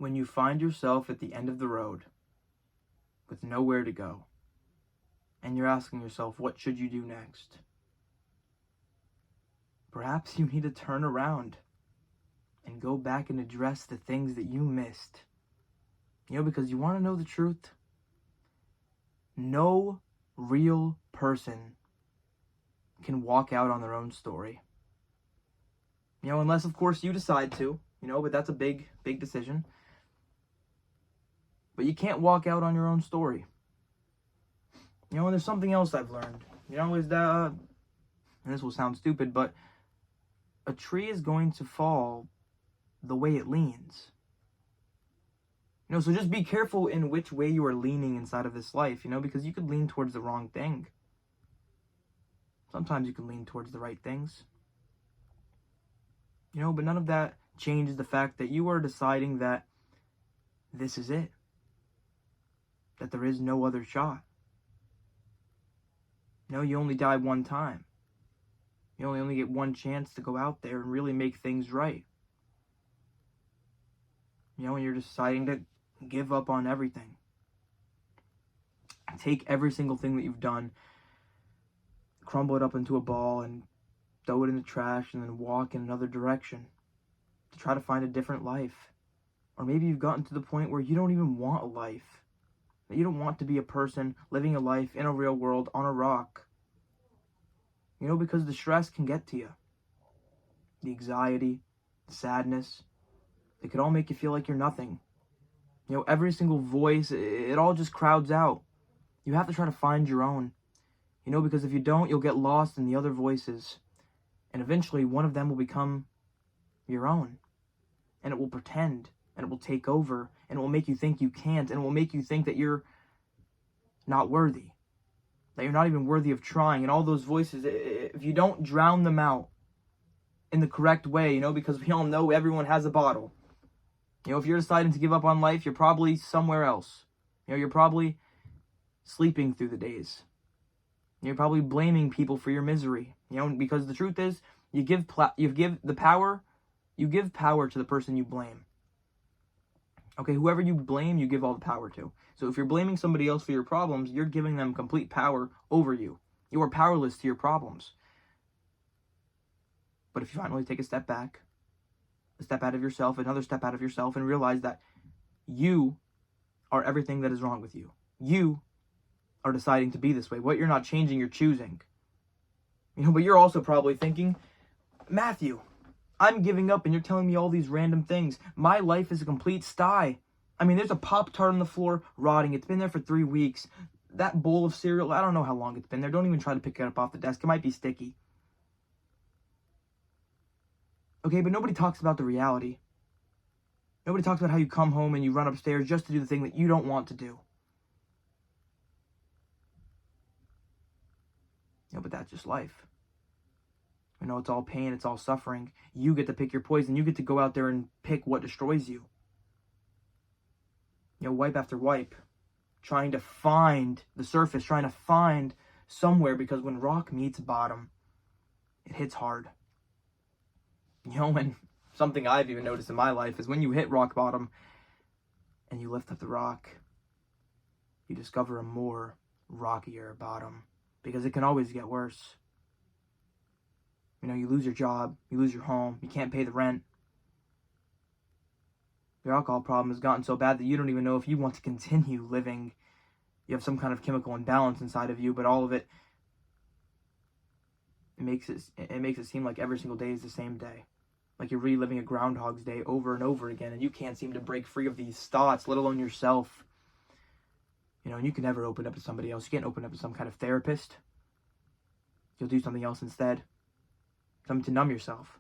when you find yourself at the end of the road with nowhere to go, and you're asking yourself, what should you do next? Perhaps you need to turn around and go back and address the things that you missed. Because you want to know the truth? No real person can walk out on their own story. Unless, of course, you decide to, but that's a big, big decision. But you can't walk out on your own story. And there's something else I've learned, is that, and this will sound stupid, but a tree is going to fall the way it leans. So just be careful in which way you are leaning inside of this life, because you could lean towards the wrong thing. Sometimes you can lean towards the right things. But none of that changes the fact that you are deciding that this is it. That there is no other shot. You only die one time. You only get one chance to go out there and really make things right. And you're deciding to give up on everything. Take every single thing that you've done, crumble it up into a ball, and throw it in the trash, and then walk in another direction to try to find a different life. Or maybe you've gotten to the point where you don't even want a life. That you don't want to be a person living a life in a real world on a rock. Because the stress can get to you. The anxiety, the sadness, it could all make you feel like you're nothing. Every single voice, it all just crowds out. You have to try to find your own. Because if you don't, you'll get lost in the other voices. And eventually, one of them will become your own. And it will pretend. And it will take over. And it will make you think you can't. And it will make you think that you're not worthy. That you're not even worthy of trying. And all those voices, if you don't drown them out in the correct way, because we all know everyone has a bottle. If you're deciding to give up on life, you're probably somewhere else. You're probably sleeping through the days. You're probably blaming people for your misery. Because the truth is, you give power to the person you blame. Okay, whoever you blame, you give all the power to. So if you're blaming somebody else for your problems, you're giving them complete power over you. You are powerless to your problems. But if you finally take a step back, a step out of yourself, another step out of yourself, and realize that you are everything that is wrong with you. You are deciding to be this way. What you're not changing, you're choosing. But you're also probably thinking, Matthew, I'm giving up and you're telling me all these random things. My life is a complete sty. There's a Pop-Tart on the floor rotting. It's been there for 3 weeks. That bowl of cereal, I don't know how long it's been there. Don't even try to pick it up off the desk. It might be sticky. Okay, but nobody talks about the reality. Nobody talks about how you come home and you run upstairs just to do the thing that you don't want to do. But that's just life. It's all pain, it's all suffering. You get to pick your poison. You get to go out there and pick what destroys you. Wipe after wipe. Trying to find the surface, trying to find somewhere, because when rock meets bottom, it hits hard. And something I've even noticed in my life is when you hit rock bottom and you lift up the rock, you discover a more rockier bottom, because it can always get worse. You lose your job, you lose your home, you can't pay the rent. Your alcohol problem has gotten so bad that you don't even know if you want to continue living. You have some kind of chemical imbalance inside of you, but all of it, it makes it seem like every single day is the same day. Like you're reliving a Groundhog's Day over and over again, and you can't seem to break free of these thoughts, let alone yourself. And you can never open up to somebody else. You can't open up to some kind of therapist. You'll do something else instead. Something to numb yourself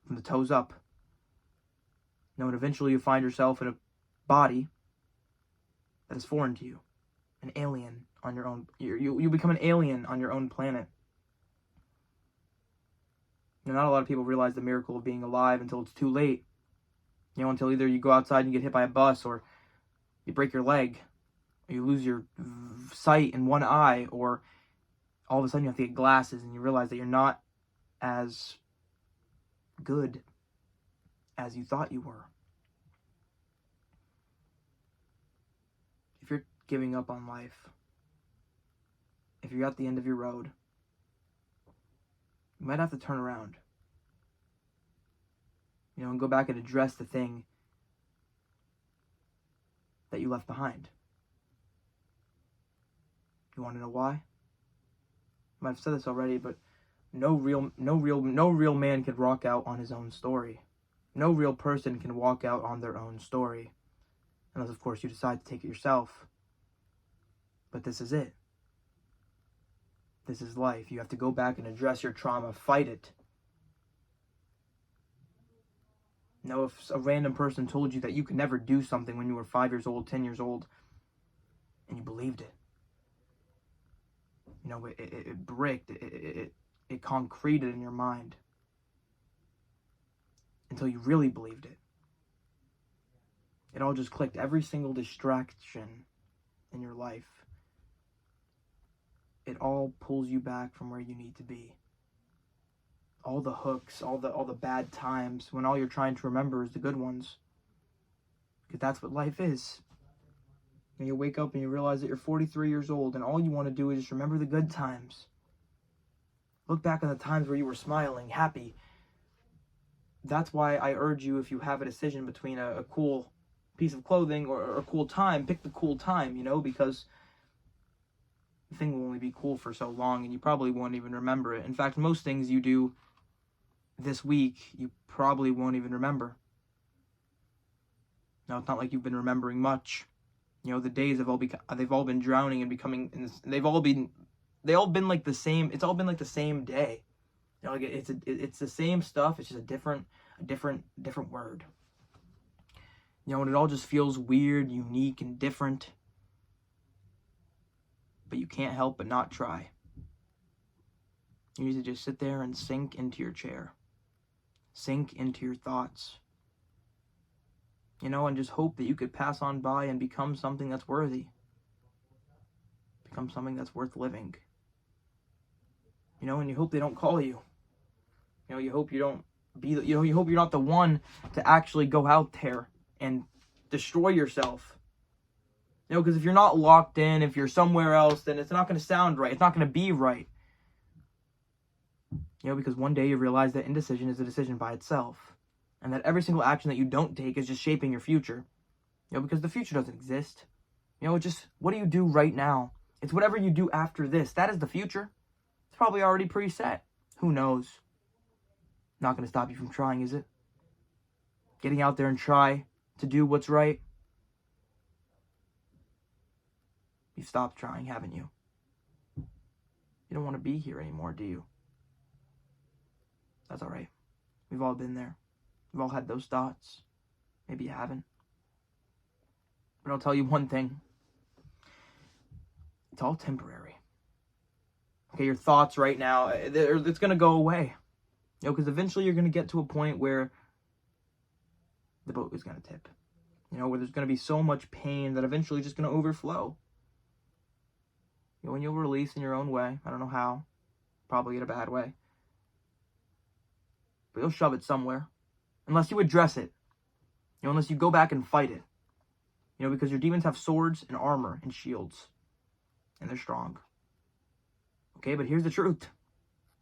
from the toes up. And eventually you find yourself in a body that is foreign to you. An alien on your own. You become an alien on your own planet. Not a lot of people realize the miracle of being alive until it's too late. Until either you go outside and get hit by a bus, or you break your leg, or you lose your sight in one eye, or all of a sudden you have to get glasses and you realize that you're not as good as you thought you were. giving up on life, if you're at the end of your road, you might have to turn around, and go back and address the thing that you left behind. You want to know why? I might have said this already, but no real man can walk out on his own story. No real person can walk out on their own story, unless of course you decide to take it yourself. But this is it. This is life. You have to go back and address your trauma, fight it. If a random person told you that you could never do something when you were 5 years old, 10 years old, and you believed it, it bricked, it concreted in your mind until you really believed it. It all just clicked. Every single distraction in your life, it all pulls you back from where you need to be. All the hooks, all the bad times, when all you're trying to remember is the good ones. Because that's what life is. And you wake up and you realize that you're 43 years old and all you want to do is just remember the good times. Look back on the times where you were smiling, happy. That's why I urge you, if you have a decision between a cool piece of clothing or a cool time, pick the cool time, because the thing will only be cool for so long and you probably won't even remember it. In fact, most things you do this week, you probably won't even remember. Now, it's not like you've been remembering much. The days have they've all been drowning and becoming, they've all been like the same. It's all been like the same day. It's the same stuff. It's just a different word. And it all just feels weird, unique, and different. But you can't help but not try. You need to just sit there and sink into your chair. Sink into your thoughts. And just hope that you could pass on by and become something that's worthy. Become something that's worth living. And you hope they don't call you. You hope you don't you hope you're not the one to actually go out there and destroy yourself. Because if you're not locked in, if you're somewhere else, then it's not going to sound right. It's not going to be right. Because one day you realize that indecision is a decision by itself. And that every single action that you don't take is just shaping your future. Because the future doesn't exist. Just what do you do right now? It's whatever you do after this. That is the future. It's probably already preset. Who knows? Not going to stop you from trying, is it? Getting out there and try to do what's right. You've stopped trying, haven't you? You don't want to be here anymore, do you? That's all right. We've all been there. We've all had those thoughts. Maybe you haven't. But I'll tell you one thing. It's all temporary. Okay, your thoughts right now, it's going to go away. Because eventually you're going to get to a point where the boat is going to tip. Where there's going to be so much pain that eventually it's just going to overflow. And you'll release in your own way. I don't know how. Probably in a bad way. But you'll shove it somewhere. Unless you address it. Unless you go back and fight it. Because your demons have swords and armor and shields. And they're strong. Okay, but here's the truth.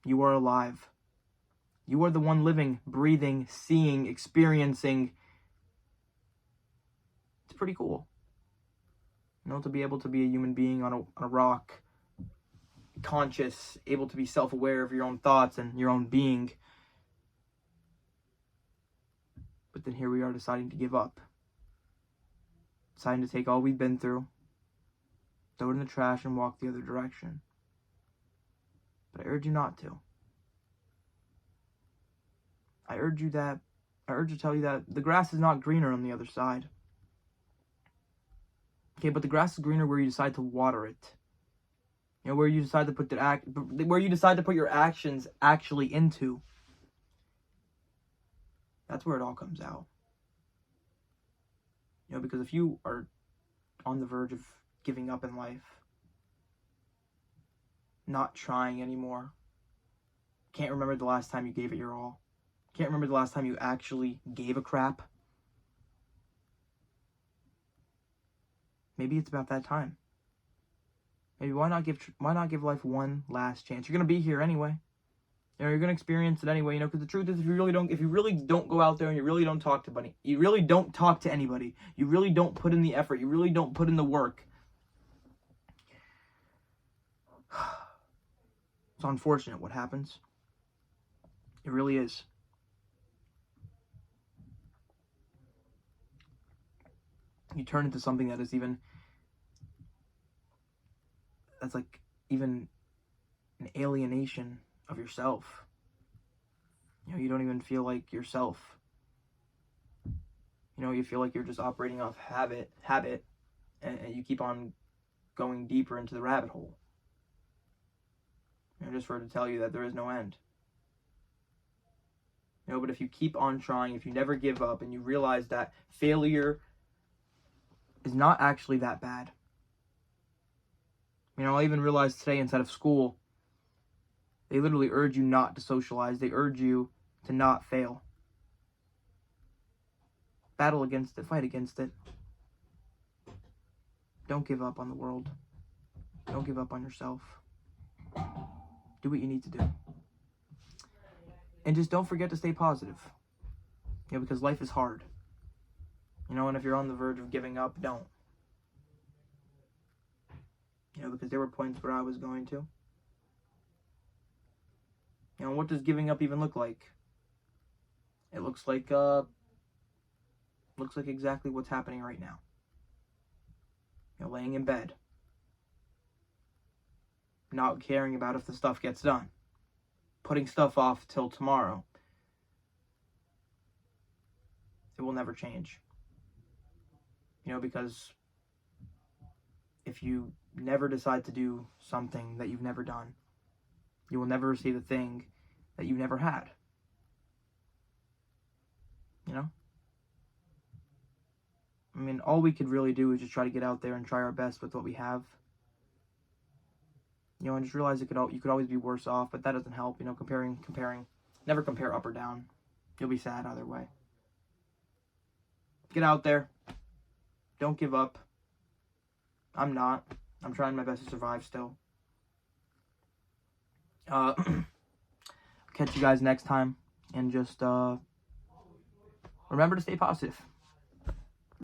You are alive. You are the one living, breathing, seeing, experiencing. It's pretty cool. To be able to be a human being on a rock. Conscious, able to be self-aware of your own thoughts and your own being. But then here we are deciding to give up. Deciding to take all we've been through, throw it in the trash and walk the other direction. But I urge you not to. I urge to tell you that the grass is not greener on the other side. Okay, but the grass is greener where you decide to water it. Where you decide to put your actions actually into. That's where it all comes out. Because if you are on the verge of giving up in life, not trying anymore, can't remember the last time you gave it your all, can't remember the last time you actually gave a crap, maybe it's about that time. Maybe why not give life one last chance? You're gonna be here anyway. You're gonna experience it anyway. Because the truth is, if you really don't go out there and you really don't talk to anybody, you really don't talk to anybody, you really don't put in the effort, you really don't put in the work. It's unfortunate what happens. It really is. You turn into something that's like even an alienation of yourself. You don't even feel like yourself. You feel like you're just operating off habit, and you keep on going deeper into the rabbit hole. Just for it to tell you that there is no end. But if you keep on trying, if you never give up, and you realize that failure is not actually that bad. I even realized today, instead of school, they literally urge you not to socialize. They urge you to not fail. Battle against it. Fight against it. Don't give up on the world. Don't give up on yourself. Do what you need to do. And just don't forget to stay positive. Because life is hard. And if you're on the verge of giving up, don't. Because there were points where I was going to. What does giving up even look like? It looks like exactly what's happening right now. Laying in bed. Not caring about if the stuff gets done. Putting stuff off till tomorrow. It will never change. Because if you never decide to do something that you've never done, you will never receive the thing that you've never had. All we could really do is just try to get out there and try our best with what we have. And just realize you could always be worse off, but that doesn't help. Comparing. Never compare up or down. You'll be sad either way. Get out there. Don't give up. I'm not. I'm trying my best to survive still. Catch you guys next time, and just remember to stay positive.